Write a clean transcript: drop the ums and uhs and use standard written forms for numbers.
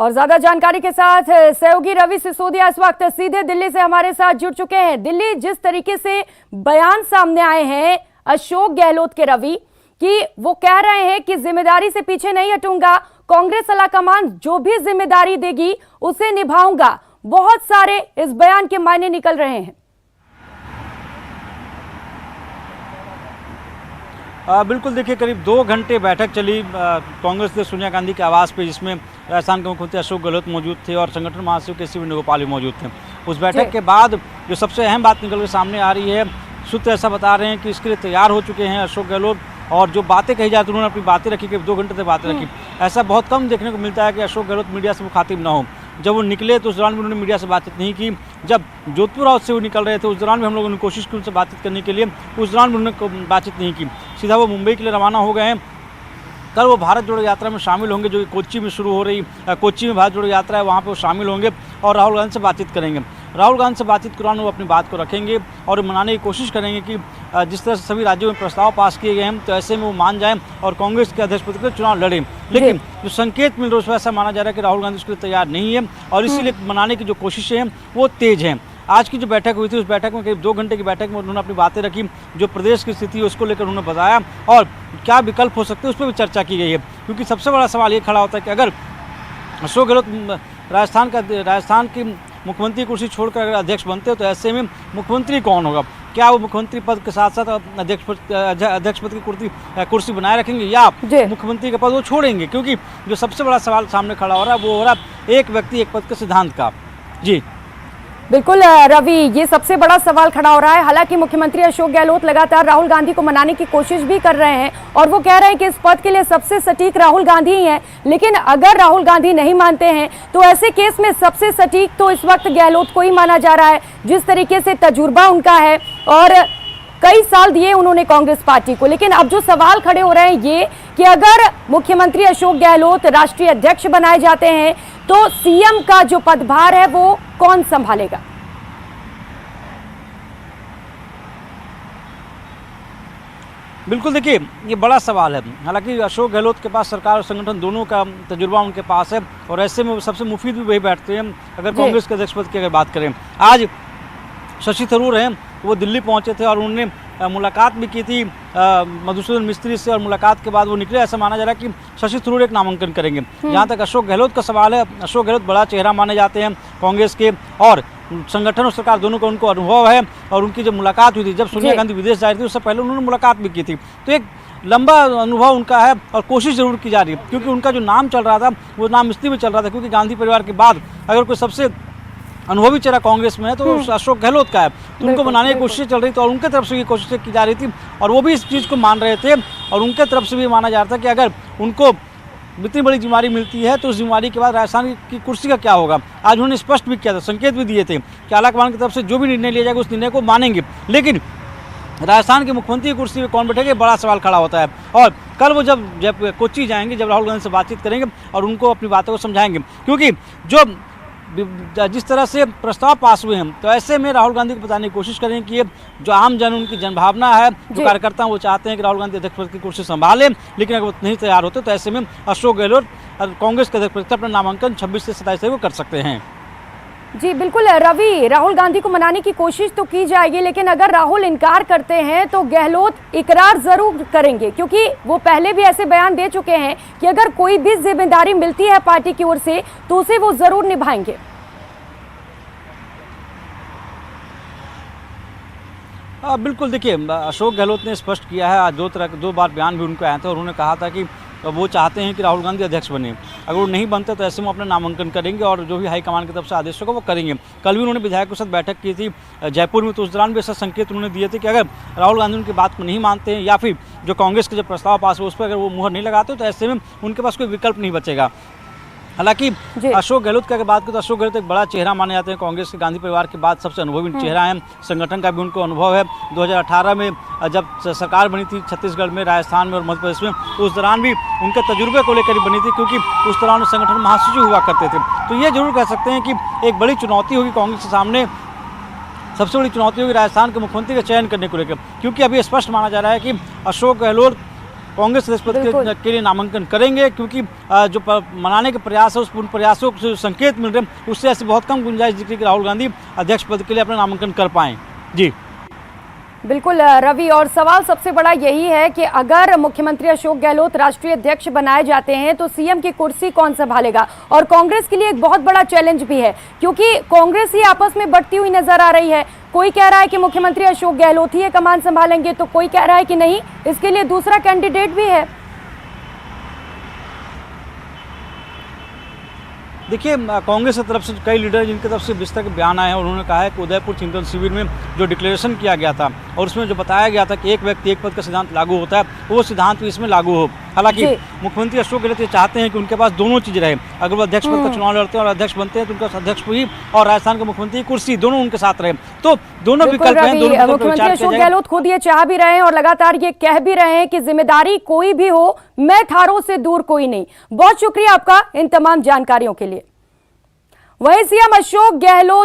और ज्यादा जानकारी के साथ सहयोगी रवि सिसोदिया इस वक्त सीधे दिल्ली से हमारे साथ जुड़ चुके हैं। दिल्ली, जिस तरीके से बयान सामने आए हैं अशोक गहलोत के रवि कि वो कह रहे हैं कि जिम्मेदारी से पीछे नहीं हटूंगा, कांग्रेस आलाकमान जो भी जिम्मेदारी देगी उसे निभाऊंगा, बहुत सारे इस बयान के मायने निकल रहे हैं। बिल्कुल, देखिए करीब 2 घंटे बैठक चली कांग्रेस ने सोनिया गांधी के आवास पे, जिसमें राजस्थान के मुख्यमंत्री अशोक गहलोत मौजूद थे और संगठन महासचिव के सी वेणुगोपाल भी मौजूद थे। उस बैठक के बाद जो सबसे अहम बात निकल के सामने आ रही है, सूत्र ऐसा बता रहे हैं कि इसके लिए तैयार हो चुके हैं अशोक गहलोत, और जो बातें कही जाती उन्होंने अपनी बातें रखी, करीब 2 घंटे तक बातें रखी। ऐसा बहुत कम देखने को मिलता है कि अशोक गहलोत मीडिया से मुखातिब ना हो। जब वो निकले तो उस दौरान भी उन्होंने मीडिया से बातचीत नहीं की। जब जोधपुर हाउस से वो निकल रहे थे उस दौरान भी हम लोगों ने कोशिश की उनसे बातचीत करने के लिए, उस दौरान भी उन्होंने बातचीत नहीं की। सीधा वो मुंबई के लिए रवाना हो गए हैं। कल वो भारत जोड़ो यात्रा में शामिल होंगे, जो कोच्चि में शुरू हो रही, कोच्चि में भारत जोड़ो यात्रा है, वहाँ पर वो शामिल होंगे और राहुल गांधी से बातचीत करेंगे। राहुल गांधी से बातचीत के दौरान वो अपनी बात को रखेंगे और मनाने की कोशिश करेंगे कि जिस तरह से सभी राज्यों में प्रस्ताव पास किए गए हैं, तो ऐसे में वो मान जाएं और कांग्रेस के अध्यक्ष पद के लिए चुनाव लड़ें। लेकिन जो संकेत मिल रहा है ऐसा माना जा रहा है कि राहुल गांधी उसके लिए तैयार नहीं है और इसीलिए मनाने की जो कोशिशें हैं वो तेज हैं। आज की जो बैठक हुई थी, उस बैठक में करीब 2 घंटे की बैठक में उन्होंने अपनी बातें रखी, जो प्रदेश की स्थिति है उसको लेकर उन्होंने बताया और क्या विकल्प हो सकते हैं उस पर भी चर्चा की गई है। क्योंकि सबसे बड़ा सवाल ये खड़ा होता है कि अगर अशोक गहलोत राजस्थान की मुख्यमंत्री कुर्सी छोड़कर अगर अध्यक्ष बनते हो तो ऐसे में मुख्यमंत्री कौन होगा? क्या वो मुख्यमंत्री पद के साथ साथ अध्यक्ष पद की कुर्सी बनाए रखेंगे या मुख्यमंत्री का पद वो छोड़ेंगे? क्योंकि जो सबसे बड़ा सवाल सामने खड़ा हो रहा है वो हो रहा है एक व्यक्ति एक पद के सिद्धांत का। जी बिल्कुल रवि, ये सबसे बड़ा सवाल खड़ा हो रहा है। हालांकि मुख्यमंत्री अशोक गहलोत लगातार राहुल गांधी को मनाने की कोशिश भी कर रहे हैं और वो कह रहे हैं कि इस पद के लिए सबसे सटीक राहुल गांधी ही हैं। लेकिन अगर राहुल गांधी नहीं मानते हैं तो ऐसे केस में सबसे सटीक तो इस वक्त गहलोत को ही माना जा रहा है, जिस तरीके से तजुर्बा उनका है और कई साल दिए उन्होंने कांग्रेस पार्टी को। लेकिन अब जो सवाल खड़े हो रहे हैं ये कि अगर मुख्यमंत्री अशोक गहलोत राष्ट्रीय अध्यक्ष बनाए जाते हैं तो सीएम का जो पदभार है वो कौन संभालेगा? बिल्कुल, देखिए ये बड़ा सवाल है। हालांकि अशोक गहलोत के पास सरकार और संगठन दोनों का तजुर्बा उनके पास है और ऐसे में सबसे मुफीद भी वही बैठते हैं अगर कांग्रेस के अध्यक्ष पद की अगर बात करें। आज शशि थरूर हैं, वो दिल्ली पहुंचे थे और उन्होंने मुलाकात भी की थी मधुसूदन मिस्त्री से और मुलाकात के बाद वो निकले। ऐसा माना जा रहा है कि शशि थरूर एक नामांकन करेंगे। जहाँ तक अशोक गहलोत का सवाल है, अशोक गहलोत बड़ा चेहरा माने जाते हैं कांग्रेस के और संगठन और सरकार दोनों का उनको अनुभव है और उनकी जब मुलाकात हुई थी, जब सोनिया गांधी विदेश जा रही थी उससे पहले उन्होंने मुलाकात भी की थी, तो एक लंबा अनुभव उनका है और कोशिश जरूर की जा रही है। क्योंकि उनका जो नाम चल रहा था वो नाम मिस्त्री भी चल रहा था, क्योंकि गांधी परिवार के बाद अगर कोई सबसे अनुभवी चेहरा कांग्रेस में है तो अशोक गहलोत का है, तो उनको बनाने की कोशिश चल रही थी और उनके तरफ से ये कोशिशें की जा रही थी और वो भी इस चीज़ को मान रहे थे और उनके तरफ से भी माना जा रहा था कि अगर उनको इतनी बड़ी जिम्मेदारी मिलती है तो उस जिम्मेदारी के बाद राजस्थान की कुर्सी का क्या होगा। आज उन्होंने स्पष्ट भी किया था, संकेत भी दिए थे कि आलाकमान की तरफ से जो भी निर्णय लिया जाएगा उस निर्णय को मानेंगे। लेकिन राजस्थान की मुख्यमंत्री की कुर्सी पर कौन बैठेगा, बड़ा सवाल खड़ा होता है। और कल वो जब कोच्चि जाएंगे, जब राहुल गांधी से बातचीत करेंगे और उनको अपनी बातों को समझाएंगे, क्योंकि जिस तरह से प्रस्ताव पास हुए हैं तो ऐसे में राहुल गांधी को बताने की कोशिश करें कि ये जो आम जन उनकी जनभावना है, जो कार्यकर्ता वो चाहते हैं कि राहुल गांधी अध्यक्ष पद की कुर्सी संभालें, लेकिन अगर वो नहीं तैयार होते तो ऐसे में अशोक गहलोत कांग्रेस के अध्यक्ष पद का अपना नामांकन 26 से 27 तारीख को कर सकते हैं। जी बिल्कुल रवि, राहुल गांधी को मनाने की कोशिश तो की जाएगी, लेकिन अगर राहुल इनकार करते हैं तो गहलोत इकरार जरूर करेंगे, क्योंकि वो पहले भी ऐसे बयान दे चुके हैं कि अगर कोई भी जिम्मेदारी मिलती है पार्टी की ओर से तो उसे वो जरूर निभाएंगे। बिल्कुल, देखिए अशोक गहलोत ने स्पष्ट किया है, आज 2 बार बयान भी उनको आए थे और उन्होंने कहा था कि वो चाहते हैं कि राहुल गांधी अध्यक्ष बने। अगर वो नहीं बनते तो ऐसे में अपना नामांकन करेंगे और जो भी हाईकमान की तरफ से आदेश होगा वो करेंगे। कल भी उन्होंने विधायकों के साथ बैठक की थी जयपुर में, तो उस दौरान भी ऐसा संकेत उन्होंने दिए थे कि अगर राहुल गांधी उनकी बात को नहीं मानते हैं या फिर जो कांग्रेस के जब प्रस्ताव पास हो उस पर अगर वो मुहर नहीं लगाते तो ऐसे में उनके पास कोई विकल्प नहीं बचेगा। हालांकि अशोक गहलोत की अगर बात करें तो अशोक गहलोत एक बड़ा चेहरा माने जाते हैं कांग्रेस के, गांधी परिवार के बाद सबसे अनुभवी चेहरा है, संगठन का भी उनको अनुभव है। 2018 में जब सरकार बनी थी छत्तीसगढ़ में, राजस्थान में और मध्य प्रदेश में, तो उस दौरान भी उनके तजुर्बे को लेकर बनी थी, क्योंकि उस दौरान संगठन महासचिव हुआ करते थे। तो ये जरूर कह सकते हैं कि एक बड़ी चुनौती होगी कांग्रेस के सामने, सबसे बड़ी चुनौती होगी राजस्थान के मुख्यमंत्री का चयन करने को लेकर, क्योंकि अभी स्पष्ट माना जा रहा है कि अशोक गहलोत कांग्रेस अध्यक्ष पद बिल्कुल। के लिए नामांकन करेंगे, क्योंकि जो मनाने के प्रयास है उन प्रयासों से जो संकेत मिल रहे हैं उससे ऐसी बहुत कम गुंजाइश दिख रही है कि राहुल गांधी अध्यक्ष पद के लिए अपना नामांकन कर पाएं। जी बिल्कुल रवि, और सवाल सबसे बड़ा यही है कि अगर मुख्यमंत्री अशोक गहलोत राष्ट्रीय अध्यक्ष बनाए जाते हैं तो सीएम की कुर्सी कौन संभालेगा। और कांग्रेस के लिए एक बहुत बड़ा चैलेंज भी है, क्योंकि कांग्रेस ही आपस में बढ़ती हुई नजर आ रही है। कोई कह रहा है कि मुख्यमंत्री अशोक गहलोत ही ये कमान संभालेंगे, तो कोई कह रहा है कि नहीं, इसके लिए दूसरा कैंडिडेट भी है। देखिए, कांग्रेस की तरफ से कई लीडर जिनकी तरफ से विस्तृत बयान आए हैं, उन्होंने कहा है कि उदयपुर चिंतन शिविर में जो डिक्लेरेशन किया गया था और उसमें जो बताया गया था कि एक व्यक्ति एक पद का सिद्धांत लागू होता है, वो सिद्धांत भी इसमें लागू हो। हालांकि मुख्यमंत्री अशोक गहलोत ये चाहते हैं कि उनके पास दोनों चीज रहे। अगर वो अध्यक्ष पद का चुनाव लड़ते हैं और अध्यक्ष बनते हैं तो उनका अध्यक्ष भी और राजस्थान के मुख्यमंत्री कुर्सी दोनों उनके साथ रहे। तो दोनों विकल्प हैं, दोनों विकल्प पर मुख्यमंत्री विचार अशोक किया जाएगा। गहलोत खुद ये चाह भी रहे हैं और लगातार ये कह भी रहे हैं कि जिम्मेदारी कोई भी हो, मैं थारों से दूर कोई नहीं। बहुत शुक्रिया आपका इन तमाम जानकारियों के लिए। वहीं सीएम अशोक गहलोत